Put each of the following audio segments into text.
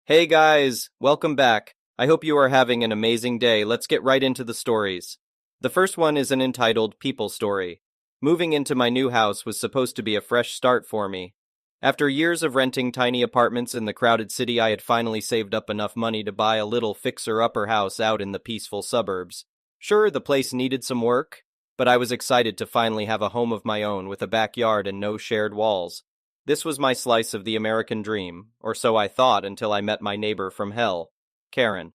Hey guys, welcome back. I hope you are having an amazing day. Let's get right into the stories. The first one is an entitled People story. Moving into my new house was supposed to be a fresh start for me. After years of renting tiny apartments in the crowded city, I had finally saved up enough money to buy a little fixer-upper house out in the peaceful suburbs. Sure, the place needed some work, but I was excited to finally have a home of my own with a backyard and no shared walls. This was my slice of the American dream, or so I thought until I met my neighbor from hell, Karen.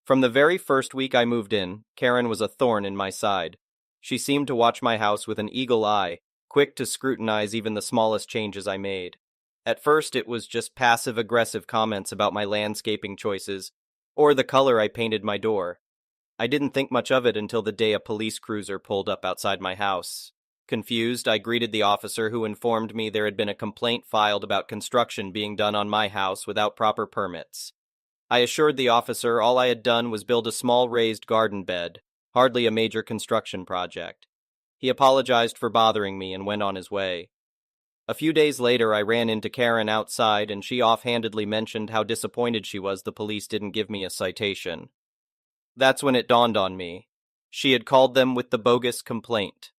From the very first week I moved in, Karen was a thorn in my side. She seemed to watch my house with an eagle eye, quick to scrutinize even the smallest changes I made. At first, it was just passive-aggressive comments about my landscaping choices, or the color I painted my door. I didn't think much of it until the day a police cruiser pulled up outside my house. Confused, I greeted the officer who informed me there had been a complaint filed about construction being done on my house without proper permits. I assured the officer all I had done was build a small raised garden bed, hardly a major construction project. He apologized for bothering me and went on his way. A few days later, I ran into Karen outside and she offhandedly mentioned how disappointed she was the police didn't give me a citation. That's when it dawned on me. She had called them with the bogus complaint.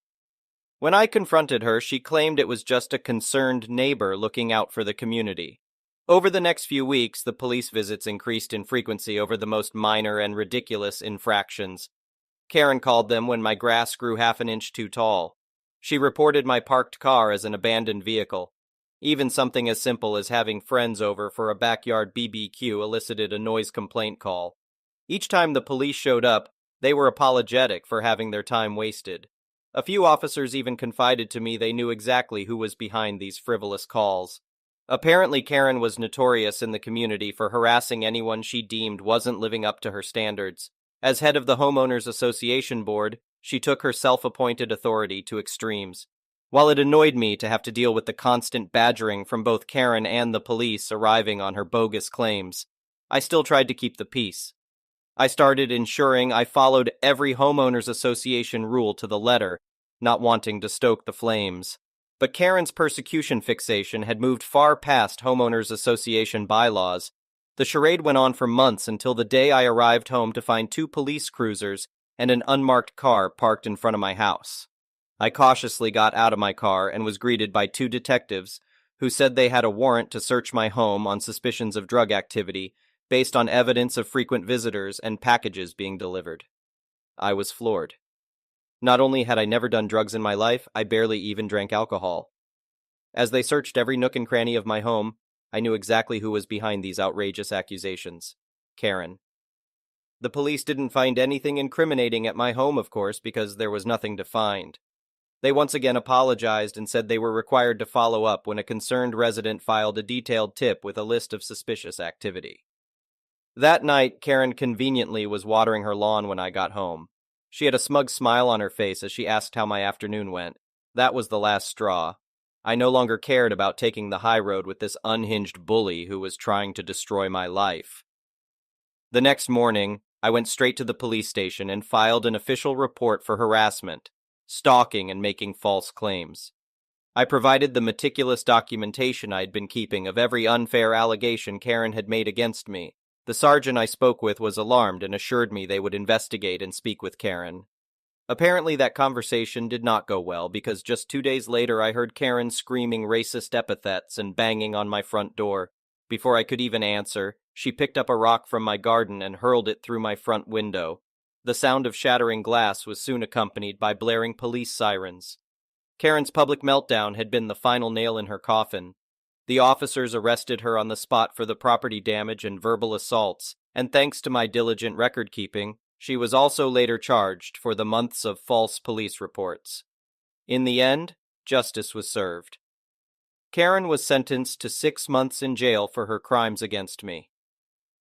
When I confronted her, she claimed it was just a concerned neighbor looking out for the community. Over the next few weeks, the police visits increased in frequency over the most minor and ridiculous infractions. Karen called them when my grass grew half an inch too tall. She reported my parked car as an abandoned vehicle. Even something as simple as having friends over for a backyard BBQ elicited a noise complaint call. Each time the police showed up, they were apologetic for having their time wasted. A few officers even confided to me they knew exactly who was behind these frivolous calls. Apparently, Karen was notorious in the community for harassing anyone she deemed wasn't living up to her standards. As head of the Homeowners Association Board, she took her self-appointed authority to extremes. While it annoyed me to have to deal with the constant badgering from both Karen and the police arriving on her bogus claims, I still tried to keep the peace. I started ensuring I followed every homeowners association rule to the letter, not wanting to stoke the flames. But Karen's persecution fixation had moved far past homeowners association bylaws. The charade went on for months until the day I arrived home to find two police cruisers and an unmarked car parked in front of my house. I cautiously got out of my car and was greeted by two detectives who said they had a warrant to search my home on suspicions of drug activity based on evidence of frequent visitors and packages being delivered. I was floored. Not only had I never done drugs in my life, I barely even drank alcohol. As they searched every nook and cranny of my home, I knew exactly who was behind these outrageous accusations. Karen. The police didn't find anything incriminating at my home, of course, because there was nothing to find. They once again apologized and said they were required to follow up when a concerned resident filed a detailed tip with a list of suspicious activity. That night, Karen conveniently was watering her lawn when I got home. She had a smug smile on her face as she asked how my afternoon went. That was the last straw. I no longer cared about taking the high road with this unhinged bully who was trying to destroy my life. The next morning, I went straight to the police station and filed an official report for harassment, stalking, and making false claims. I provided the meticulous documentation I had been keeping of every unfair allegation Karen had made against me. The sergeant I spoke with was alarmed and assured me they would investigate and speak with Karen. Apparently that conversation did not go well because just 2 days later I heard Karen screaming racist epithets and banging on my front door. Before I could even answer, she picked up a rock from my garden and hurled it through my front window. The sound of shattering glass was soon accompanied by blaring police sirens. Karen's public meltdown had been the final nail in her coffin. The officers arrested her on the spot for the property damage and verbal assaults, and thanks to my diligent record-keeping, she was also later charged for the months of false police reports. In the end, justice was served. Karen was sentenced to 6 months in jail for her crimes against me.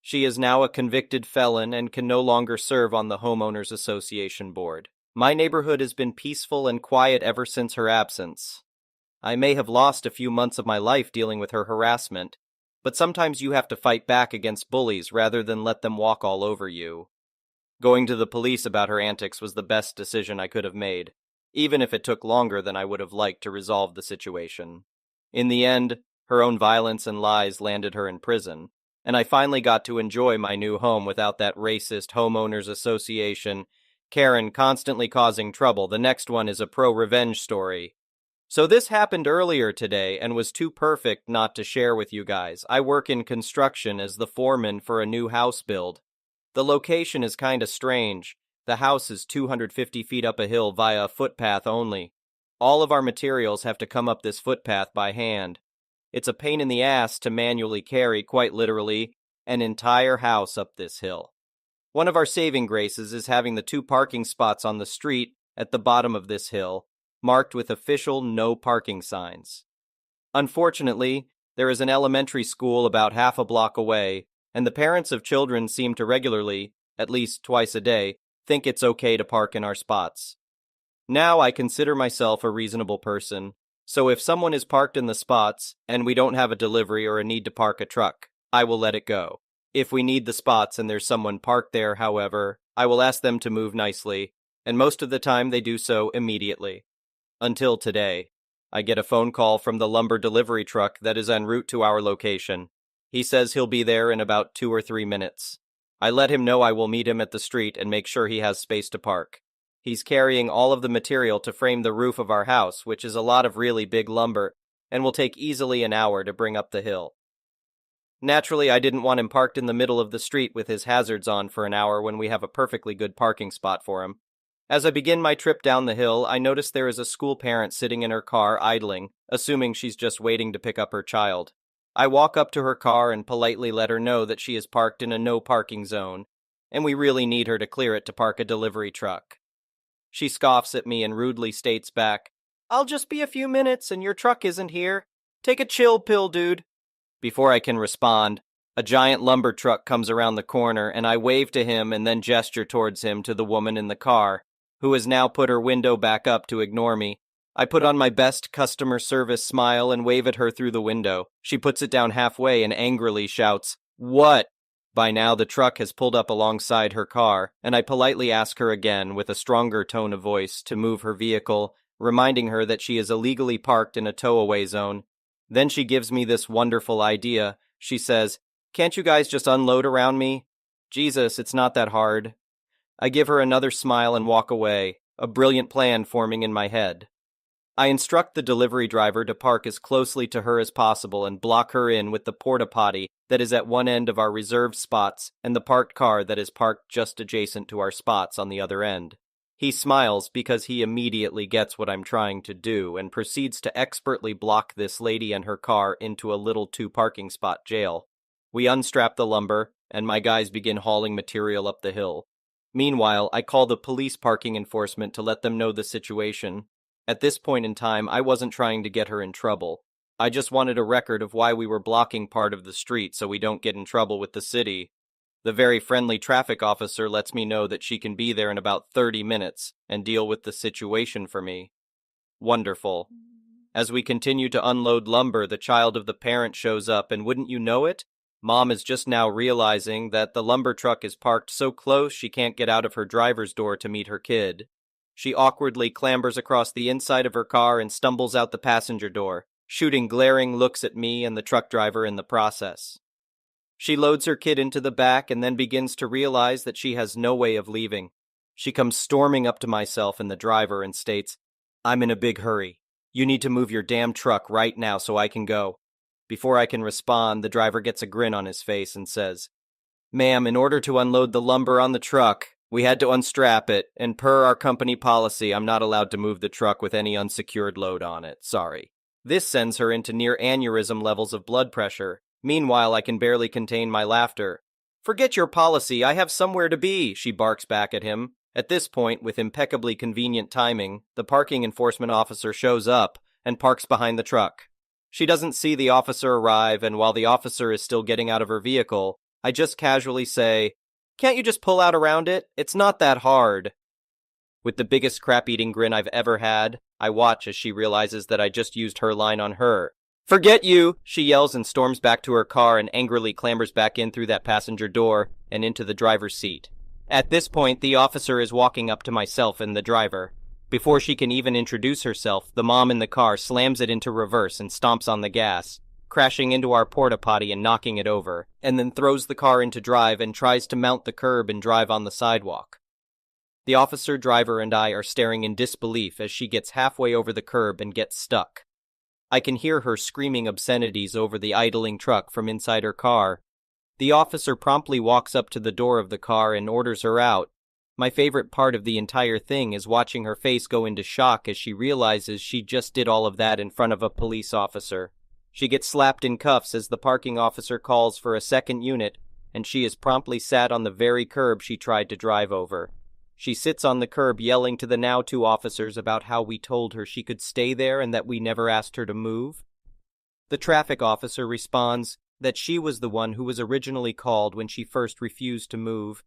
She is now a convicted felon and can no longer serve on the Homeowners Association Board. My neighborhood has been peaceful and quiet ever since her absence. I may have lost a few months of my life dealing with her harassment, but sometimes you have to fight back against bullies rather than let them walk all over you. Going to the police about her antics was the best decision I could have made, even if it took longer than I would have liked to resolve the situation. In the end, her own violence and lies landed her in prison, and I finally got to enjoy my new home without that racist homeowners association Karen constantly causing trouble. The next one is a pro-revenge story. So this happened earlier today and was too perfect not to share with you guys. I work in construction as the foreman for a new house build. The location is kinda strange. The house is 250 feet up a hill via a footpath only. All of our materials have to come up this footpath by hand. It's a pain in the ass to manually carry, quite literally, an entire house up this hill. One of our saving graces is having the 2 parking spots on the street at the bottom of this hill, marked with official no parking signs. Unfortunately, there is an elementary school about half a block away, and the parents of children seem to regularly, at least twice a day, think it's okay to park in our spots. Now I consider myself a reasonable person, so if someone is parked in the spots and we don't have a delivery or a need to park a truck, I will let it go. If we need the spots and there's someone parked there, however, I will ask them to move nicely, and most of the time they do so immediately. Until today, I get a phone call from the lumber delivery truck that is en route to our location. He says he'll be there in about 2 or 3 minutes. I let him know I will meet him at the street and make sure he has space to park. He's carrying all of the material to frame the roof of our house, which is a lot of really big lumber, and will take easily an hour to bring up the hill. Naturally, I didn't want him parked in the middle of the street with his hazards on for an hour when we have a perfectly good parking spot for him. As I begin my trip down the hill, I notice there is a school parent sitting in her car idling, assuming she's just waiting to pick up her child. I walk up to her car and politely let her know that she is parked in a no parking zone, and we really need her to clear it to park a delivery truck. She scoffs at me and rudely states back, "I'll just be a few minutes and your truck isn't here. Take a chill pill, dude." Before I can respond, a giant lumber truck comes around the corner and I wave to him and then gesture towards him to the woman in the car, who has now put her window back up to ignore me. I put on my best customer service smile and wave at her through the window. She puts it down halfway and angrily shouts, "What?" By now the truck has pulled up alongside her car, and I politely ask her again with a stronger tone of voice to move her vehicle, reminding her that she is illegally parked in a tow-away zone. Then she gives me this wonderful idea. She says, "Can't you guys just unload around me?" Jesus, it's not that hard. I give her another smile and walk away, a brilliant plan forming in my head. I instruct the delivery driver to park as closely to her as possible and block her in with the porta potty that is at one end of our reserved spots and the parked car that is parked just adjacent to our spots on the other end. He smiles because he immediately gets what I'm trying to do and proceeds to expertly block this lady and her car into a little 2 parking spot jail. We unstrap the lumber, and my guys begin hauling material up the hill. Meanwhile, I call the police parking enforcement to let them know the situation. At this point in time, I wasn't trying to get her in trouble. I just wanted a record of why we were blocking part of the street so we don't get in trouble with the city. The very friendly traffic officer lets me know that she can be there in about 30 minutes and deal with the situation for me. Wonderful. As we continue to unload lumber, the child of the parent shows up, and wouldn't you know it, Mom is just now realizing that the lumber truck is parked so close she can't get out of her driver's door to meet her kid. She awkwardly clambers across the inside of her car and stumbles out the passenger door, shooting glaring looks at me and the truck driver in the process. She loads her kid into the back and then begins to realize that she has no way of leaving. She comes storming up to myself and the driver and states, "I'm in a big hurry. You need to move your damn truck right now so I can go." Before I can respond, the driver gets a grin on his face and says, "Ma'am, in order to unload the lumber on the truck, we had to unstrap it, and per our company policy, I'm not allowed to move the truck with any unsecured load on it. Sorry." This sends her into near aneurysm levels of blood pressure. Meanwhile, I can barely contain my laughter. "Forget your policy, I have somewhere to be," she barks back at him. At this point, with impeccably convenient timing, the parking enforcement officer shows up and parks behind the truck. She doesn't see the officer arrive, and while the officer is still getting out of her vehicle, I just casually say, "Can't you just pull out around it? It's not that hard." With the biggest crap-eating grin I've ever had, I watch as she realizes that I just used her line on her. "Forget you!" she yells and storms back to her car and angrily clambers back in through that passenger door and into the driver's seat. At this point, the officer is walking up to myself and the driver. Before she can even introduce herself, the mom in the car slams it into reverse and stomps on the gas. crashing into our porta potty and knocking it over, and then throws the car into drive and tries to mount the curb and drive on the sidewalk. The officer, driver, and I are staring in disbelief as she gets halfway over the curb and gets stuck. I can hear her screaming obscenities over the idling truck from inside her car. The officer promptly walks up to the door of the car and orders her out. My favorite part of the entire thing is watching her face go into shock as she realizes she just did all of that in front of a police officer. She gets slapped in cuffs as the parking officer calls for a second unit, and she is promptly sat on the very curb she tried to drive over. She sits on the curb yelling to the now two officers about how we told her she could stay there and that we never asked her to move. The traffic officer responds that she was the one who was originally called when she first refused to move,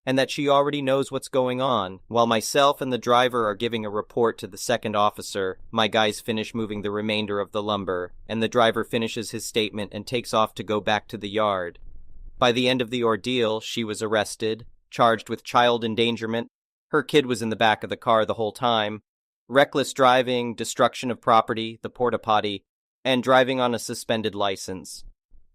and that she already knows what's going on. While myself and the driver are giving a report to the second officer, my guys finish moving the remainder of the lumber, and the driver finishes his statement and takes off to go back to the yard. By the end of the ordeal, she was arrested, charged with child endangerment. Her kid was in the back of the car the whole time, reckless driving, destruction of property, the porta potty, and driving on a suspended license.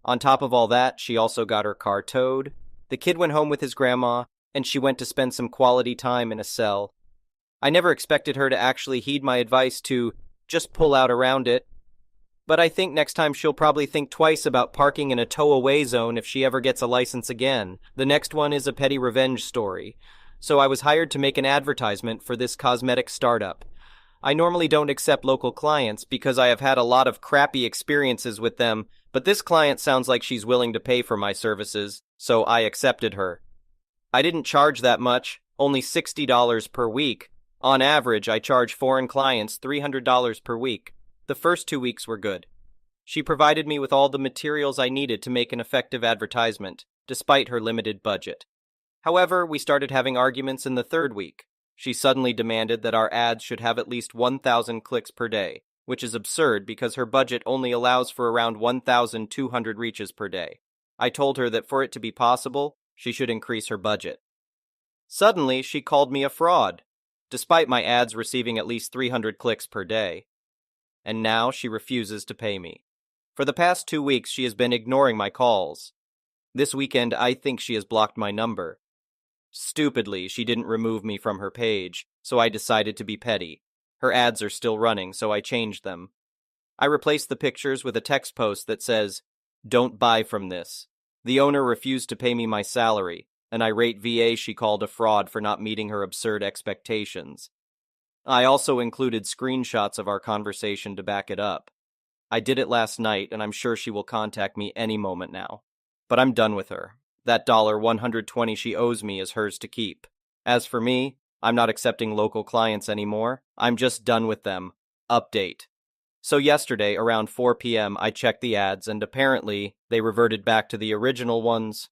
On top of all that, she also got her car towed. The kid went home with his grandma, and she went to spend some quality time in a cell. I never expected her to actually heed my advice to just pull out around it, but I think next time she'll probably think twice about parking in a tow-away zone if she ever gets a license again. The next one is a petty revenge story. So I was hired to make an advertisement for this cosmetic startup. I normally don't accept local clients because I have had a lot of crappy experiences with them, but this client sounds like she's willing to pay for my services, so I accepted her. I didn't charge that much, only $60 per week. On average, I charge foreign clients $300 per week. The first 2 weeks were good. She provided me with all the materials I needed to make an effective advertisement, despite her limited budget. However, we started having arguments in the third week. She suddenly demanded that our ads should have at least 1,000 clicks per day, which is absurd because her budget only allows for around 1,200 reaches per day. I told her that for it to be possible, she should increase her budget. Suddenly, she called me a fraud, despite my ads receiving at least 300 clicks per day. And now she refuses to pay me. For the past 2 weeks, she has been ignoring my calls. This weekend, I think she has blocked my number. Stupidly, she didn't remove me from her page, so I decided to be petty. Her ads are still running, so I changed them. I replaced the pictures with a text post that says, "Don't buy from this." The owner refused to pay me my salary, and irate VA she called a fraud for not meeting her absurd expectations. I also included screenshots of our conversation to back it up. I did it last night, and I'm sure she will contact me any moment now. But I'm done with her. That $120 she owes me is hers to keep. As for me, I'm not accepting local clients anymore. I'm just done with them. Update. So yesterday, around 4 p.m., I checked the ads, and apparently, they reverted back to the original ones.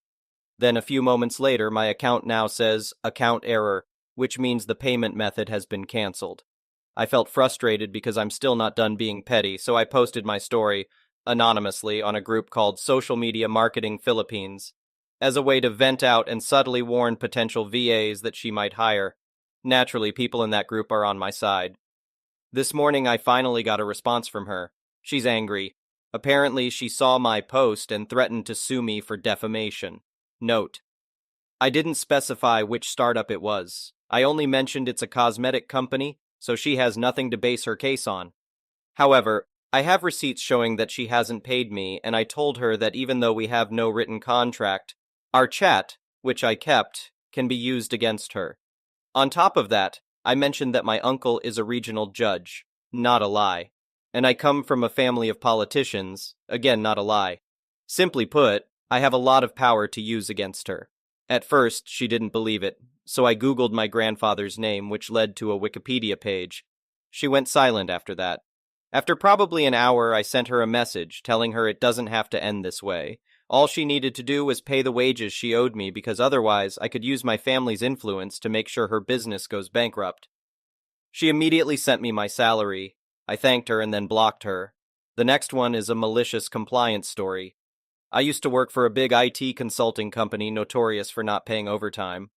Then a few moments later, my account now says, account error, which means the payment method has been canceled. I felt frustrated because I'm still not done being petty, so I posted my story, anonymously, on a group called Social Media Marketing Philippines, as a way to vent out and subtly warn potential VAs that she might hire. Naturally, people in that group are on my side. This morning, I finally got a response from her. She's angry. Apparently, she saw my post and threatened to sue me for defamation. Note: I didn't specify which startup it was. I only mentioned it's a cosmetic company, so she has nothing to base her case on. However, I have receipts showing that she hasn't paid me, and I told her that even though we have no written contract, our chat, which I kept, can be used against her. On top of that, I mentioned that my uncle is a regional judge, not a lie, and I come from a family of politicians, again not a lie. Simply put, I have a lot of power to use against her. At first, she didn't believe it, so I googled my grandfather's name, which led to a Wikipedia page. She went silent after that. After probably an hour, I sent her a message telling her it doesn't have to end this way. All she needed to do was pay the wages she owed me because otherwise I could use my family's influence to make sure her business goes bankrupt. She immediately sent me my salary. I thanked her and then blocked her. The next one is a malicious compliance story. I used to work for a big IT consulting company notorious for not paying overtime.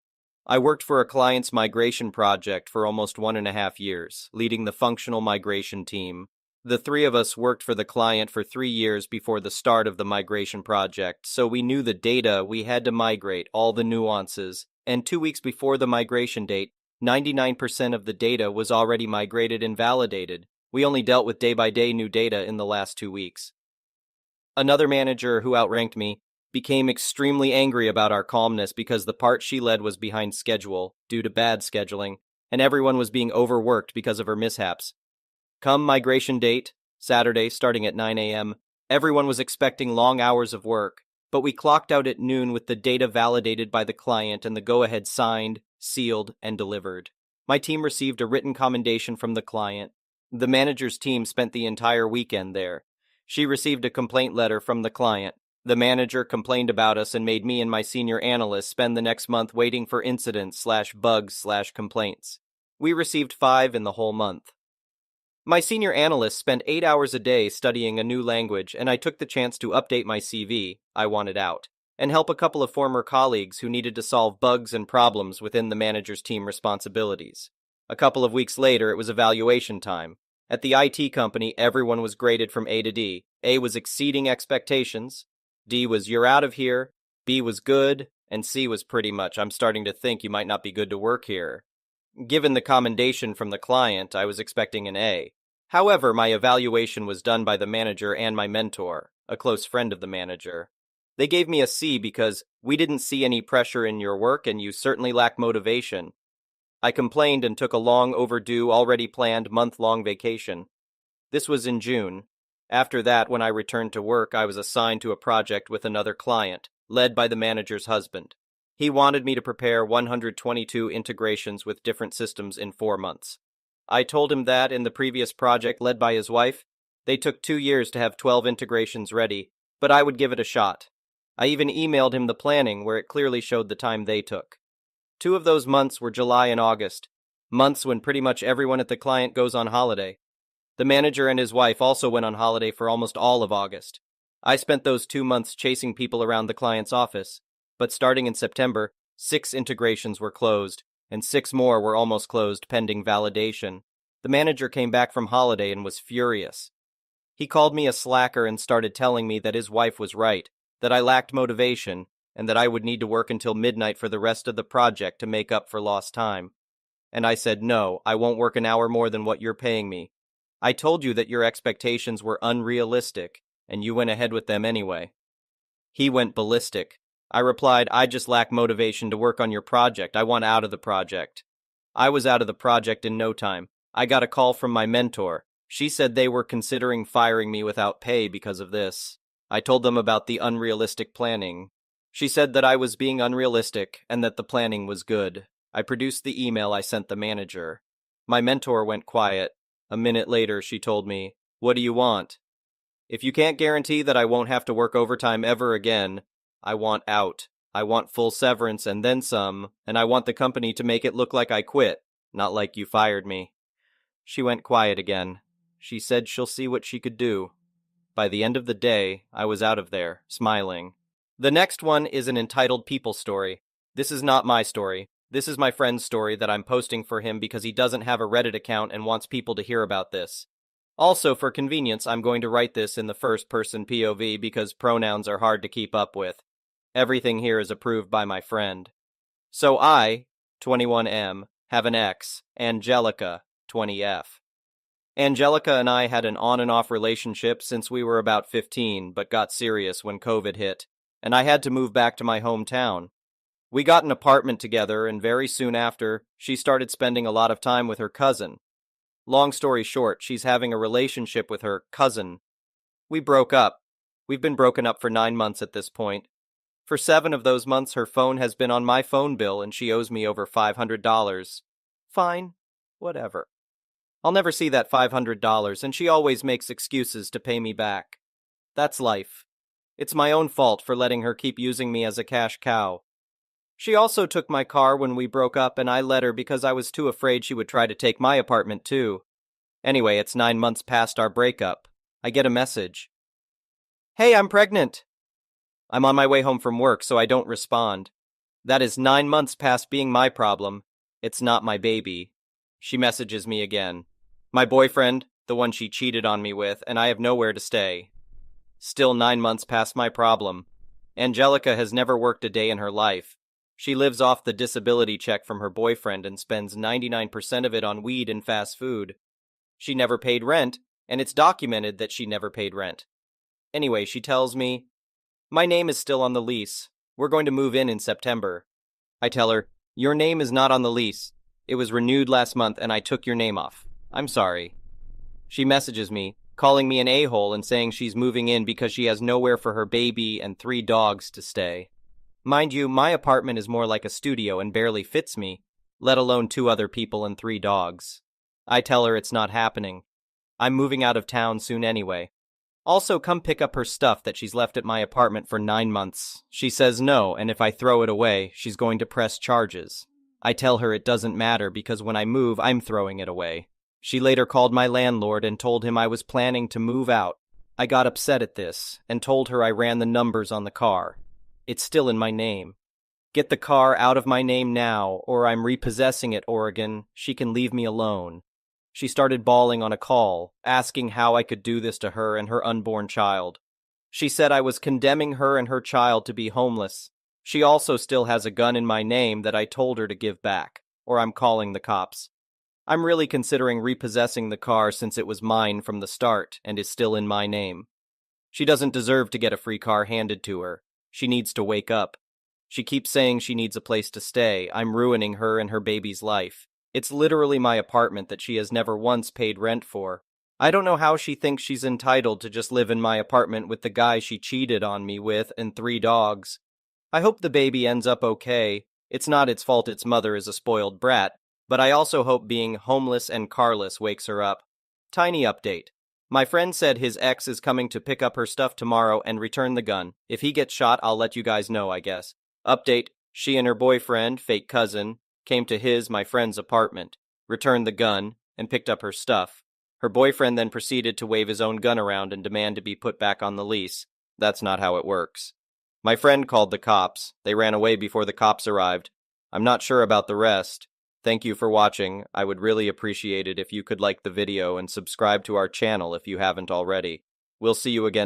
I worked for a client's migration project for almost 1.5 years, leading the functional migration team. The three of us worked for the client for 3 years before the start of the migration project, so we knew the data we had to migrate, all the nuances, and 2 weeks before the migration date, 99% of the data was already migrated and validated. We only dealt with day-by-day new data in the last 2 weeks. Another manager who outranked me became extremely angry about our calmness because the part she led was behind schedule due to bad scheduling, and everyone was being overworked because of her mishaps. Come migration date, Saturday starting at 9 a.m., everyone was expecting long hours of work, but we clocked out at noon with the data validated by the client and the go-ahead signed, sealed, and delivered. My team received a written commendation from the client. The manager's team spent the entire weekend there. She received a complaint letter from the client. The manager complained about us and made me and my senior analyst spend the next month waiting for incidents/bugs/complaints. We received 5 in the whole month. My senior analyst spent 8 hours a day studying a new language, and I took the chance to update my CV, I wanted out, and help a couple of former colleagues who needed to solve bugs and problems within the manager's team responsibilities. A couple of weeks later, it was evaluation time. At the IT company, everyone was graded from A to D. A was exceeding expectations, D was you're out of here, B was good, and C was pretty much I'm starting to think you might not be good to work here. Given the commendation from the client, I was expecting an A. However, my evaluation was done by the manager and my mentor, a close friend of the manager. They gave me a C because we didn't see any pressure in your work and you certainly lack motivation. I complained and took a long overdue, already planned month-long vacation. This was in June. After that, when I returned to work, I was assigned to a project with another client, led by the manager's husband. He wanted me to prepare 122 integrations with different systems in 4 months. I told him that in the previous project led by his wife, they took 2 years to have 12 integrations ready, but I would give it a shot. I even emailed him the planning where it clearly showed the time they took. 2 of those months were July and August, months when pretty much everyone at the client goes on holiday. The manager and his wife also went on holiday for almost all of August. I spent those 2 months chasing people around the client's office, but starting in September, 6 integrations were closed, and 6 more were almost closed pending validation. The manager came back from holiday and was furious. He called me a slacker and started telling me that his wife was right, that I lacked motivation, and that I would need to work until midnight for the rest of the project to make up for lost time. And I said, no, I won't work an hour more than what you're paying me. I told you that your expectations were unrealistic, and you went ahead with them anyway. He went ballistic. I replied, I just lack motivation to work on your project. I want out of the project. I was out of the project in no time. I got a call from my mentor. She said they were considering firing me without pay because of this. I told them about the unrealistic planning. She said that I was being unrealistic and that the planning was good. I produced the email I sent the manager. My mentor went quiet. A minute later, she told me, what do you want? If you can't guarantee that I won't have to work overtime ever again, I want out. I want full severance and then some, and I want the company to make it look like I quit, not like you fired me. She went quiet again. She said she'll see what she could do. By the end of the day, I was out of there, smiling. The next one is an entitled people story. This is not my story. This is my friend's story that I'm posting for him because he doesn't have a Reddit account and wants people to hear about this. Also, for convenience, I'm going to write this in the first-person POV because pronouns are hard to keep up with. Everything here is approved by my friend. So I, 21M, have an ex, Angelica, 20F. Angelica and I had an on-and-off relationship since we were about 15, but got serious when COVID hit, and I had to move back to my hometown. We got an apartment together, and very soon after, she started spending a lot of time with her cousin. Long story short, she's having a relationship with her cousin. We broke up. We've been broken up for 9 months at this point. For 7 of those months, her phone has been on my phone bill, and she owes me over $500. Fine. Whatever. I'll never see that $500, and she always makes excuses to pay me back. That's life. It's my own fault for letting her keep using me as a cash cow. She also took my car when we broke up, and I let her because I was too afraid she would try to take my apartment too. Anyway, it's 9 months past our breakup. I get a message. Hey, I'm pregnant. I'm on my way home from work, so I don't respond. That is 9 months past being my problem. It's not my baby. She messages me again. My boyfriend, the one she cheated on me with, and I have nowhere to stay. Still 9 months past my problem. Angelica has never worked a day in her life. She lives off the disability check from her boyfriend and spends 99% of it on weed and fast food. She never paid rent, and it's documented that she never paid rent. Anyway, she tells me, "My name is still on the lease. We're going to move in September." I tell her, "Your name is not on the lease. It was renewed last month and I took your name off. I'm sorry." She messages me, calling me an a-hole and saying she's moving in because she has nowhere for her baby and 3 dogs to stay. Mind you, my apartment is more like a studio and barely fits me, let alone 2 other people and 3 dogs. I tell her it's not happening. I'm moving out of town soon anyway. Also, come pick up her stuff that she's left at my apartment for 9 months. She says no, and if I throw it away, she's going to press charges. I tell her it doesn't matter because when I move, I'm throwing it away. She later called my landlord and told him I was planning to move out. I got upset at this and told her I ran the numbers on the car. It's still in my name. Get the car out of my name now, or I'm repossessing it, Oregon. She can leave me alone. She started bawling on a call, asking how I could do this to her and her unborn child. She said I was condemning her and her child to be homeless. She also still has a gun in my name that I told her to give back, or I'm calling the cops. I'm really considering repossessing the car since it was mine from the start and is still in my name. She doesn't deserve to get a free car handed to her. She needs to wake up. She keeps saying she needs a place to stay. I'm ruining her and her baby's life. It's literally my apartment that she has never once paid rent for. I don't know how she thinks she's entitled to just live in my apartment with the guy she cheated on me with and 3 dogs. I hope the baby ends up okay. It's not its fault its mother is a spoiled brat, but I also hope being homeless and carless wakes her up. Tiny update. My friend said his ex is coming to pick up her stuff tomorrow and return the gun. If he gets shot, I'll let you guys know, I guess. Update. She and her boyfriend, fake cousin, came to my friend's apartment, returned the gun, and picked up her stuff. Her boyfriend then proceeded to wave his own gun around and demand to be put back on the lease. That's not how it works. My friend called the cops. They ran away before the cops arrived. I'm not sure about the rest. Thank you for watching. I would really appreciate it if you could like the video and subscribe to our channel if you haven't already. We'll see you again.